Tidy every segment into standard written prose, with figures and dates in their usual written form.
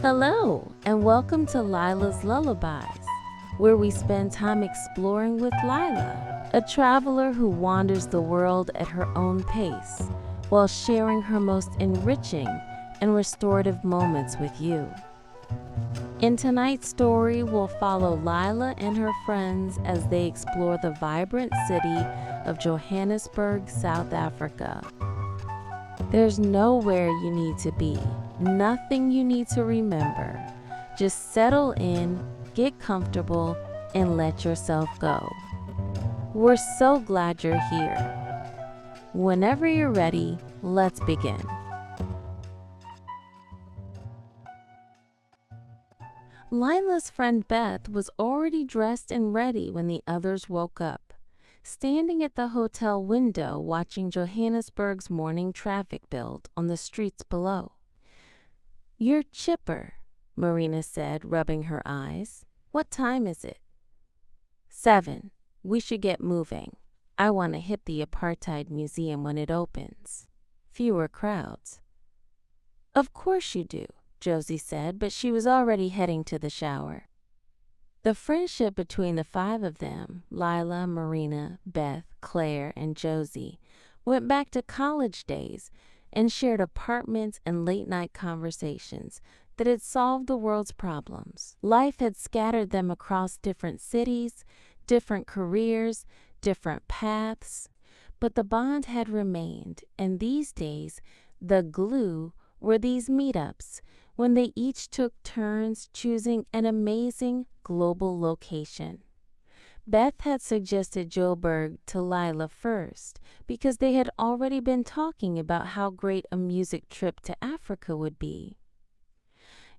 Hello, and welcome to Lyla's Lullabies, where we spend time exploring with Lyla, a traveler who wanders the world at her own pace, while sharing her most enriching and restorative moments with you. In tonight's story, we'll follow Lyla and her friends as they explore the vibrant city of Johannesburg, South Africa. There's nowhere you need to be, nothing you need to remember. Just settle in, get comfortable, and let yourself go. We're so glad you're here. Whenever you're ready, let's begin. Lyla's friend Beth was already dressed and ready when the others woke up, standing at the hotel window watching Johannesburg's morning traffic build on the streets below. "You're chipper," Marina said, rubbing her eyes. "What time is it?" 7. "We should get moving. I want to hit the Apartheid Museum when it opens. Fewer crowds." "Of course you do," Josie said, but she was already heading to the shower. The friendship between the five of them, Lyla, Marina, Beth, Claire, and Josie, went back to college days and shared apartments and late-night conversations that had solved the world's problems. Life had scattered them across different cities, different careers, different paths, but the bond had remained, and these days, the glue were these meetups, when they each took turns choosing an amazing global location. Beth had suggested Joburg to Lyla first because they had already been talking about how great a music trip to Africa would be.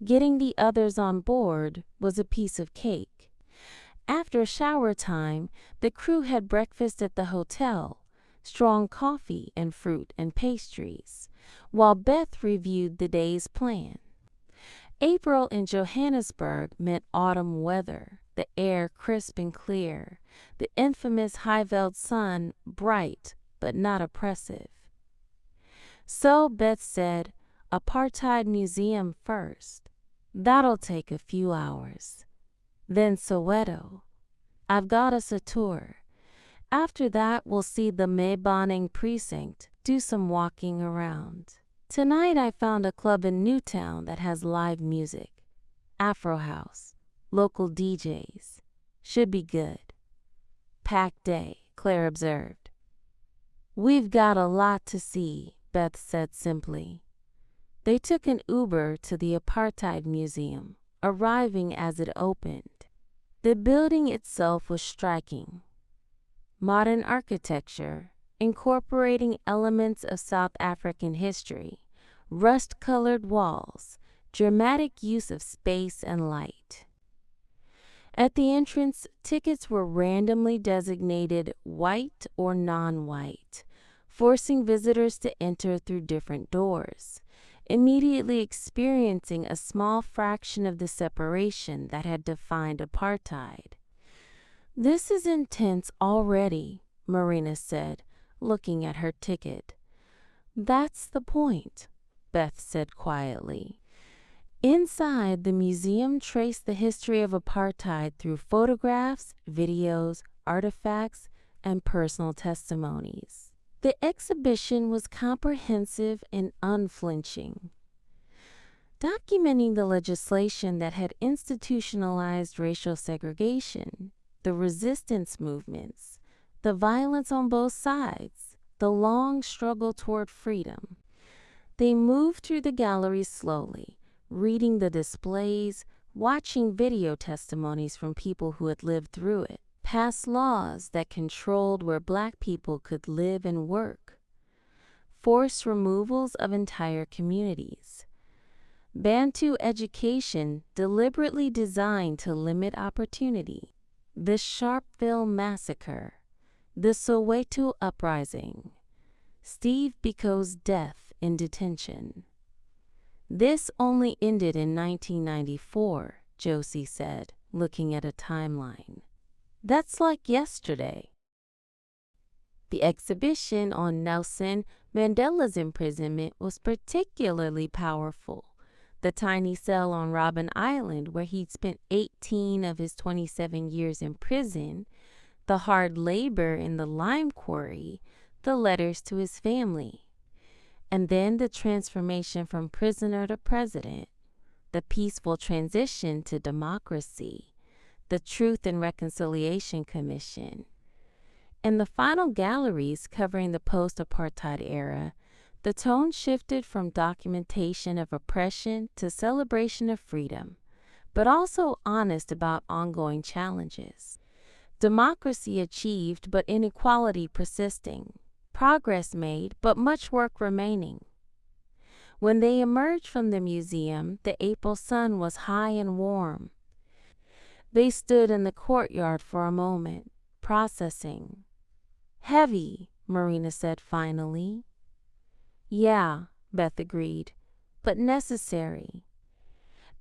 Getting the others on board was a piece of cake. After shower time, the crew had breakfast at the hotel, strong coffee and fruit and pastries, while Beth reviewed the day's plan. April in Johannesburg meant autumn weather, the air crisp and clear, the infamous high-veiled sun bright but not oppressive. So Beth said, "Apartheid Museum first. That'll take a few hours. Then Soweto. I've got us a tour. After that, we'll see the Maboneng precinct, do some walking around. Tonight I found a club in Newtown that has live music. Afro house, local DJs. Should be good." "Packed day," Claire observed. "We've got a lot to see," Beth said simply. They took an Uber to the Apartheid Museum, arriving as it opened. The building itself was striking. Modern architecture, incorporating elements of South African history, rust-colored walls, dramatic use of space and light. At the entrance, tickets were randomly designated white or non-white, forcing visitors to enter through different doors, immediately experiencing a small fraction of the separation that had defined apartheid. "This is intense already," Marina said, looking at her ticket. "That's the point," Beth said quietly. Inside, the museum traced the history of apartheid through photographs, videos, artifacts, and personal testimonies. The exhibition was comprehensive and unflinching, documenting the legislation that had institutionalized racial segregation, the resistance movements, the violence on both sides, the long struggle toward freedom. They moved through the gallery slowly, reading the displays, watching video testimonies from people who had lived through it, passed laws that controlled where Black people could live and work, forced removals of entire communities. Bantu education deliberately designed to limit opportunity. The Sharpeville massacre, the Soweto uprising, Steve Biko's death in detention. "This only ended in 1994, Josie said, looking at a timeline. "That's like yesterday." The exhibition on Nelson Mandela's imprisonment was particularly powerful. the tiny cell on Robben Island where he'd spent 18 of his 27 years in prison, the hard labor in the lime quarry, the letters to his family, and then the transformation from prisoner to president, the peaceful transition to democracy, the Truth and Reconciliation Commission. In the final galleries covering the post-apartheid era, the tone shifted from documentation of oppression to celebration of freedom, but also honest about ongoing challenges. Democracy achieved, but inequality persisting. Progress made, but much work remaining. When they emerged from the museum, the April sun was high and warm. They stood in the courtyard for a moment, processing. "Heavy," Marina said finally. "Yeah," Beth agreed, "but necessary."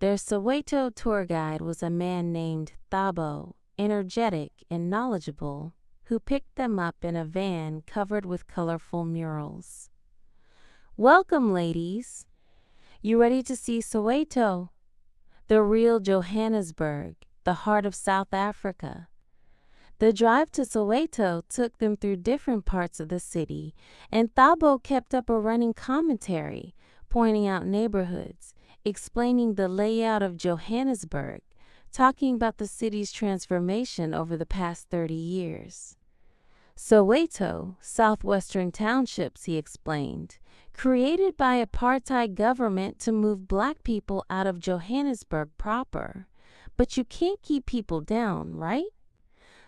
Their Soweto tour guide was a man named Thabo, energetic and knowledgeable, who picked them up in a van covered with colorful murals. "Welcome, ladies. You ready to see Soweto? The real Johannesburg, the heart of South Africa." The drive to Soweto took them through different parts of the city, and Thabo kept up a running commentary, pointing out neighborhoods, explaining the layout of Johannesburg, talking about the city's transformation over the past 30 years. Soweto, southwestern townships, he explained, created by apartheid government to move black people out of Johannesburg proper. But you can't keep people down, right?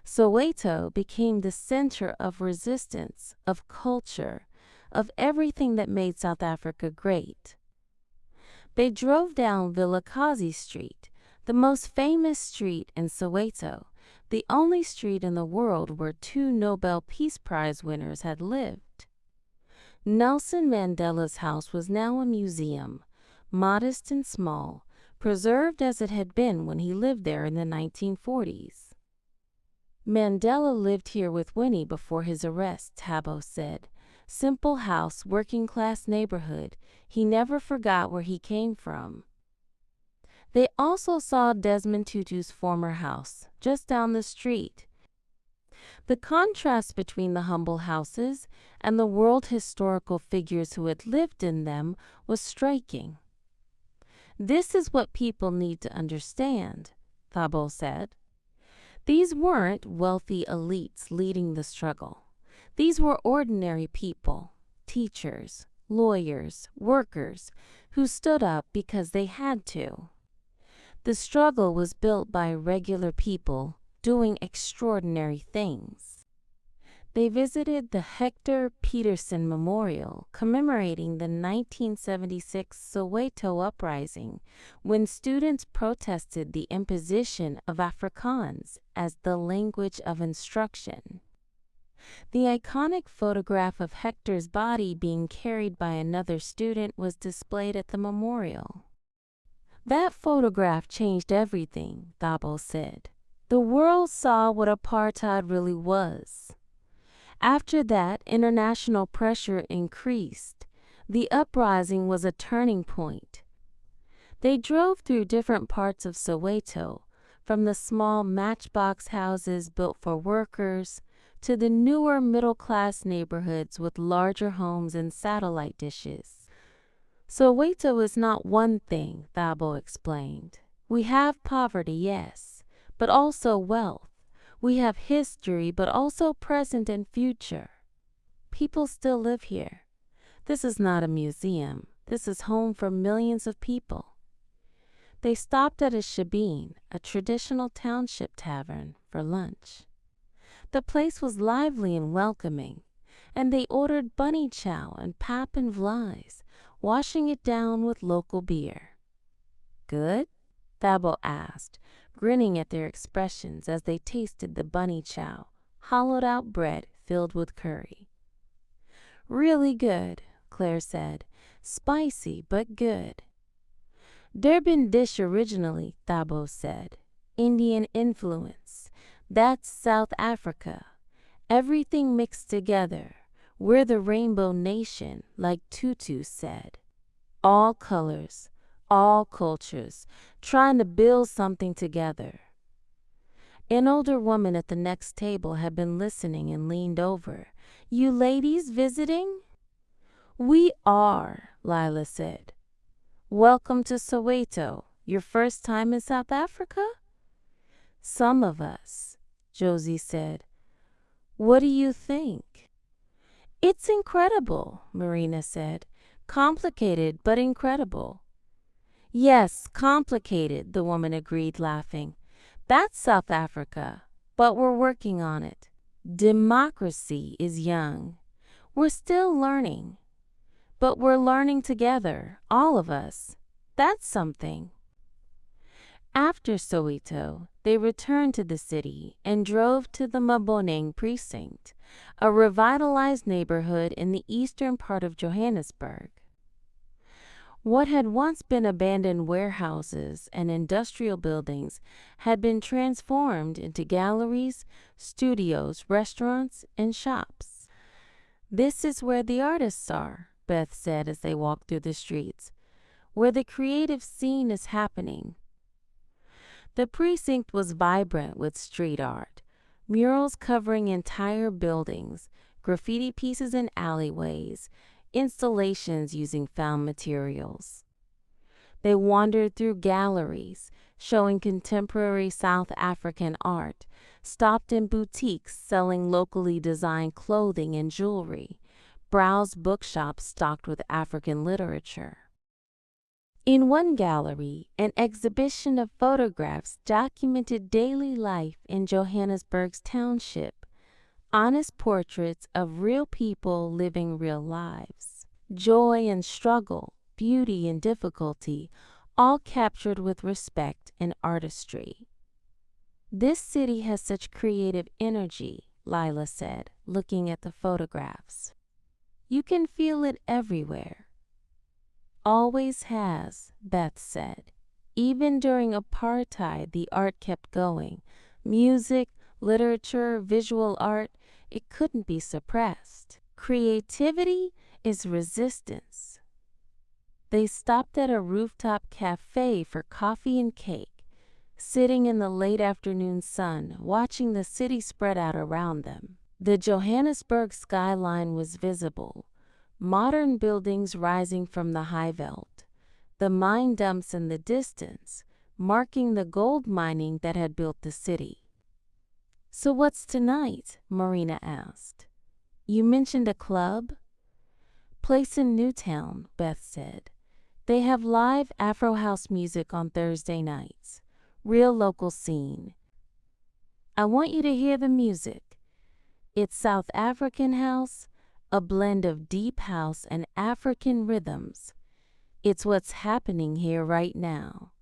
Soweto became the center of resistance, of culture, of everything that made South Africa great. They drove down Vilakazi Street, the most famous street in Soweto, the only street in the world where 2 Nobel Peace Prize winners had lived. Nelson Mandela's house was now a museum, modest and small, preserved as it had been when he lived there in the 1940s. "Mandela lived here with Winnie before his arrest," Thabo said. "Simple house, working-class neighborhood. He never forgot where he came from." They also saw Desmond Tutu's former house, just down the street. The contrast between the humble houses and the world historical figures who had lived in them was striking. "This is what people need to understand," Thabo said. These weren't wealthy elites leading the struggle. These were ordinary people, teachers, lawyers, workers, who stood up because they had to. The struggle was built by regular people doing extraordinary things. They visited the Hector Peterson Memorial, commemorating the 1976 Soweto uprising, when students protested the imposition of Afrikaans as the language of instruction. The iconic photograph of Hector's body being carried by another student was displayed at the memorial. "That photograph changed everything," Thabo said. "The world saw what apartheid really was." After that, international pressure increased. The uprising was a turning point. They drove through different parts of Soweto, from the small matchbox houses built for workers to the newer middle-class neighborhoods with larger homes and satellite dishes. "Soweto is not one thing," Thabo explained. "We have poverty, yes, but also wealth. We have history, but also present and future. People still live here. This is not a museum. This is home for millions of people." They stopped at a shebeen, a traditional township tavern, for lunch. The place was lively and welcoming, and they ordered bunny chow and pap and vleis, washing it down with local beer. "Good?" Thabo asked, grinning at their expressions as they tasted the bunny chow, hollowed-out bread filled with curry. "Really good," Claire said. "Spicy, but good." "Durban dish originally," Thabo said. "Indian influence. That's South Africa. Everything mixed together. We're the rainbow nation, like Tutu said. All colors, all cultures, trying to build something together. An older woman at the next table had been listening and leaned over. "You ladies visiting?" "We are," Lyla said. "Welcome to Soweto. Your first time in South Africa?" "Some of us," Josie said. "What do you think?" "It's incredible," Marina said. "Complicated, but incredible." "Yes, complicated," the woman agreed, laughing. "That's South Africa, but we're working on it. Democracy is young. We're still learning. But we're learning together, all of us. That's something." After Soweto, they returned to the city and drove to the Maboneng precinct, a revitalized neighborhood in the eastern part of Johannesburg. What had once been abandoned warehouses and industrial buildings had been transformed into galleries, studios, restaurants, and shops. "This is where the artists are," Beth said as they walked through the streets, "where the creative scene is happening." The precinct was vibrant with street art, murals covering entire buildings, graffiti pieces in alleyways, installations using found materials. They wandered through galleries showing contemporary South African art, stopped in boutiques selling locally designed clothing and jewelry, browsed bookshops stocked with African literature. In one gallery, an exhibition of photographs documented daily life in Johannesburg's township, honest portraits of real people living real lives. Joy and struggle, beauty and difficulty, all captured with respect and artistry. "This city has such creative energy," Lyla said, looking at the photographs. "You can feel it everywhere." "Always has," Beth said. "Even during apartheid, the art kept going. Music, literature, visual art, it couldn't be suppressed. Creativity is resistance." They stopped at a rooftop cafe for coffee and cake, sitting in the late afternoon sun, watching the city spread out around them. The Johannesburg skyline was visible. Modern buildings rising from the high veld, the mine dumps in the distance, marking the gold mining that had built the city. "So what's tonight?" Marina asked. "You mentioned a club?" "Place in Newtown," Beth said. "They have live Afro house music on Thursday nights. Real local scene. I want you to hear the music. It's South African house, a blend of deep house and African rhythms. It's what's happening here right now."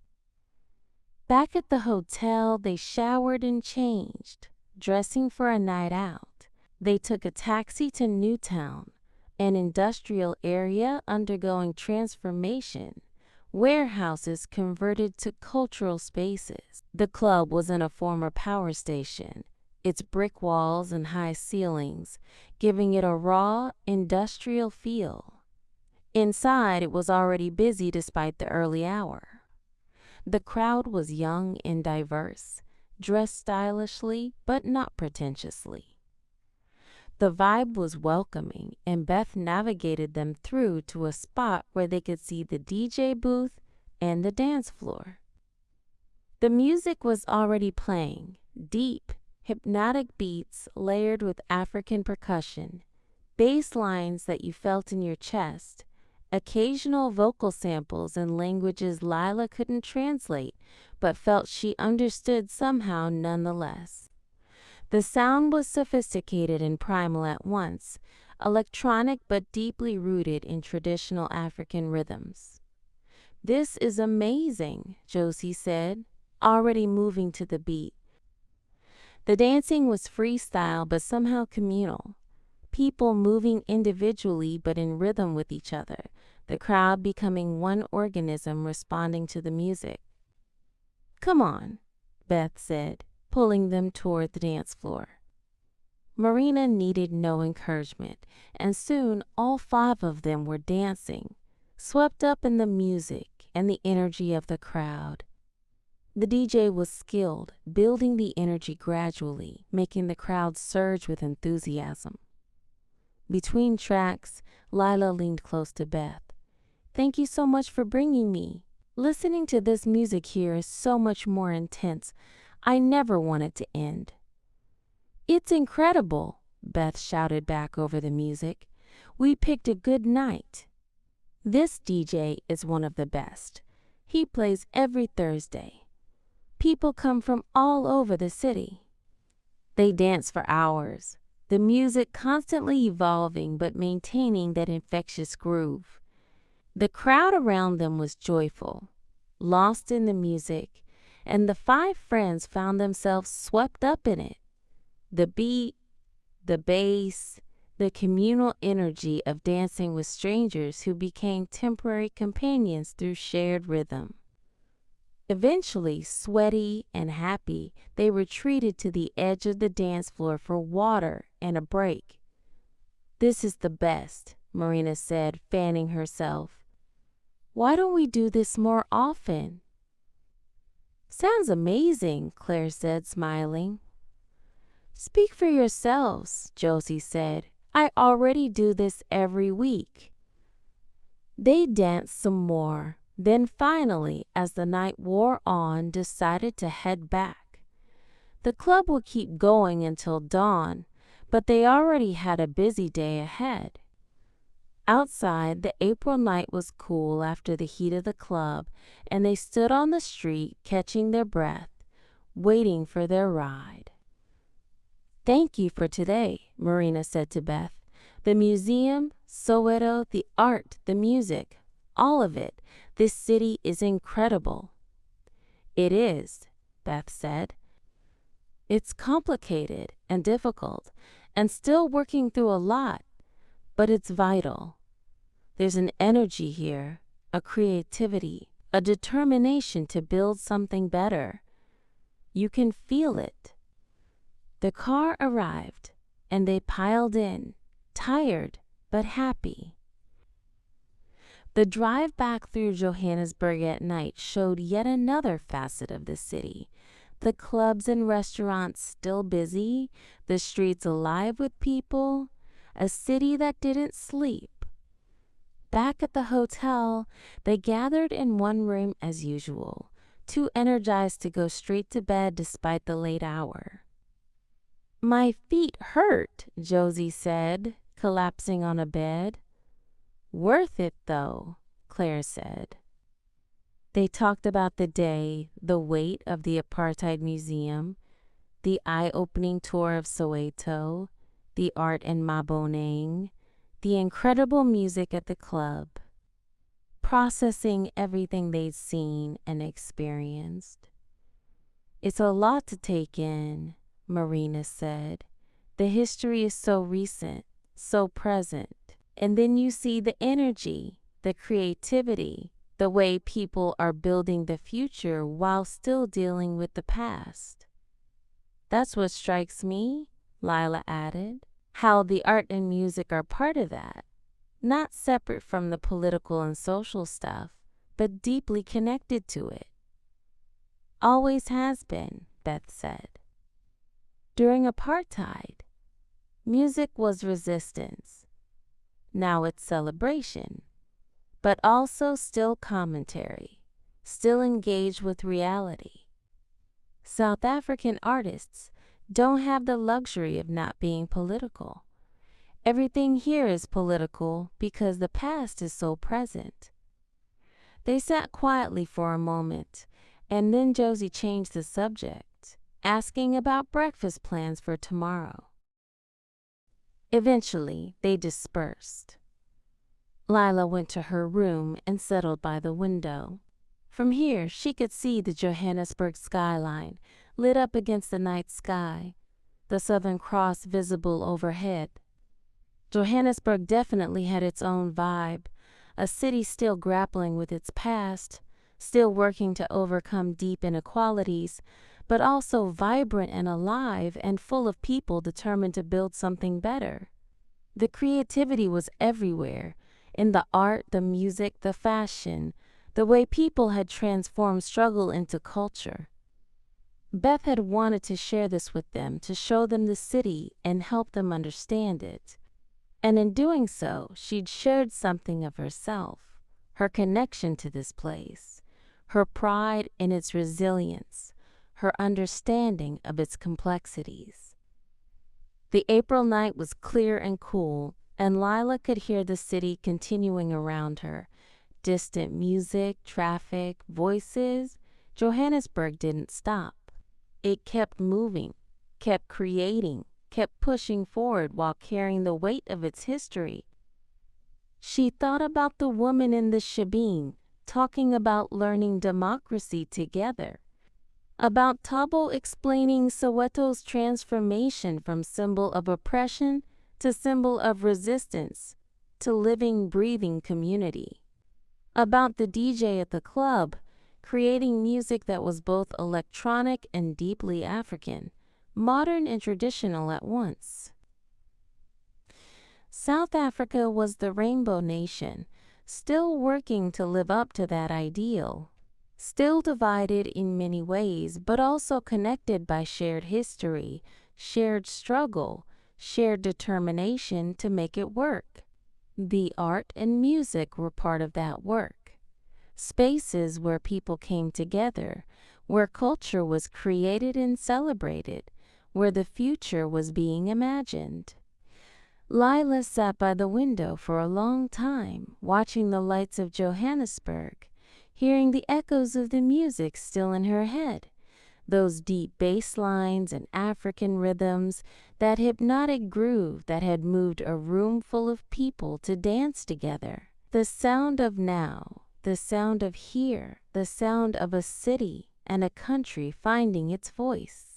Back at the hotel, they showered and changed, dressing for a night out. They took a taxi to Newtown, an industrial area undergoing transformation, warehouses converted to cultural spaces. The club was in a former power station, its brick walls and high ceilings giving it a raw, industrial feel. Inside, it was already busy despite the early hour. The crowd was young and diverse, dressed stylishly but not pretentiously. The vibe was welcoming, and Beth navigated them through to a spot where they could see the DJ booth and the dance floor. The music was already playing, deep, hypnotic beats layered with African percussion, bass lines that you felt in your chest, occasional vocal samples in languages Lyla couldn't translate but felt she understood somehow nonetheless. The sound was sophisticated and primal at once, electronic but deeply rooted in traditional African rhythms. "This is amazing," Josie said, already moving to the beat. The dancing was freestyle but somehow communal, people moving individually but in rhythm with each other, the crowd becoming one organism responding to the music. "Come on," Beth said, pulling them toward the dance floor. Marina needed no encouragement, and soon all 5 of them were dancing, swept up in the music, and the energy of the crowd. The DJ was skilled, building the energy gradually, making the crowd surge with enthusiasm. Between tracks, Lyla leaned close to Beth. "Thank you so much for bringing me. Listening to this music here is so much more intense. I never want it to end." "It's incredible," Beth shouted back over the music. "We picked a good night." "This DJ is one of the best. He plays every Thursday. People come from all over the city." They danced for hours, the music constantly evolving but maintaining that infectious groove. The crowd around them was joyful, lost in the music, and the five friends found themselves swept up in it. The beat, the bass, the communal energy of dancing with strangers who became temporary companions through shared rhythm. Eventually, sweaty and happy, they retreated to the edge of the dance floor for water and a break. "This is the best," Marina said, fanning herself. "Why don't we do this more often?" "Sounds amazing," Claire said, smiling. "Speak for yourselves," Josie said. "I already do this every week." They danced some more, then finally, as the night wore on, decided to head back. The club would keep going until dawn, but they already had a busy day ahead. Outside, the April night was cool after the heat of the club, and they stood on the street, catching their breath, waiting for their ride. "Thank you for today," Marina said to Beth. "The museum, Soweto, the art, the music, all of it. This city is incredible." "It is," Beth said. "It's complicated and difficult, and still working through a lot, but it's vital. There's an energy here, a creativity, a determination to build something better. You can feel it." The car arrived, and they piled in, tired but happy. The drive back through Johannesburg at night showed yet another facet of the city. The clubs and restaurants still busy, the streets alive with people, a city that didn't sleep. Back at the hotel, they gathered in one room as usual, too energized to go straight to bed despite the late hour. "My feet hurt," Josie said, collapsing on a bed. "Worth it, though," Claire said. They talked about the day, the weight of the Apartheid Museum, the eye-opening tour of Soweto, the art in Maboneng, the incredible music at the club, processing everything they'd seen and experienced. "It's a lot to take in," Marina said. "The history is so recent, so present. And then you see the energy, the creativity, the way people are building the future while still dealing with the past." "That's what strikes me," Lyla added. "How the art and music are part of that. Not separate from the political and social stuff, but deeply connected to it." "Always has been," Beth said. During apartheid, music was resistance. Now it's celebration, but also still commentary, still engaged with reality. South African artists don't have the luxury of not being political. Everything here is political because the past is so present. They sat quietly for a moment, and then Josie changed the subject, asking about breakfast plans for tomorrow. Eventually, they dispersed. Lyla went to her room and settled by the window. From here, she could see the Johannesburg skyline, lit up against the night sky, the Southern Cross visible overhead. Johannesburg definitely had its own vibe, a city still grappling with its past, still working to overcome deep inequalities, but also vibrant and alive and full of people determined to build something better. The creativity was everywhere, in the art, the music, the fashion, the way people had transformed struggle into culture. Beth had wanted to share this with them, to show them the city and help them understand it. And in doing so, she'd shared something of herself, her connection to this place, her pride in its resilience, her understanding of its complexities. The April night was clear and cool, and Lyla could hear the city continuing around her. Distant music, traffic, voices. Johannesburg didn't stop. It kept moving, kept creating, kept pushing forward while carrying the weight of its history. She thought about the woman in the shebeen, talking about learning democracy together, about Thabo explaining Soweto's transformation from symbol of oppression to symbol of resistance to living, breathing community, about the DJ at the club creating music that was both electronic and deeply African, modern and traditional at once. South Africa was the Rainbow Nation, still working to live up to that ideal, still divided in many ways, but also connected by shared history, shared struggle, shared determination to make it work. The art and music were part of that work. Spaces where people came together, where culture was created and celebrated, where the future was being imagined. Lyla sat by the window for a long time, watching the lights of Johannesburg, hearing the echoes of the music still in her head, those deep bass lines and African rhythms, that hypnotic groove that had moved a room full of people to dance together. The sound of now, the sound of here, the sound of a city and a country finding its voice.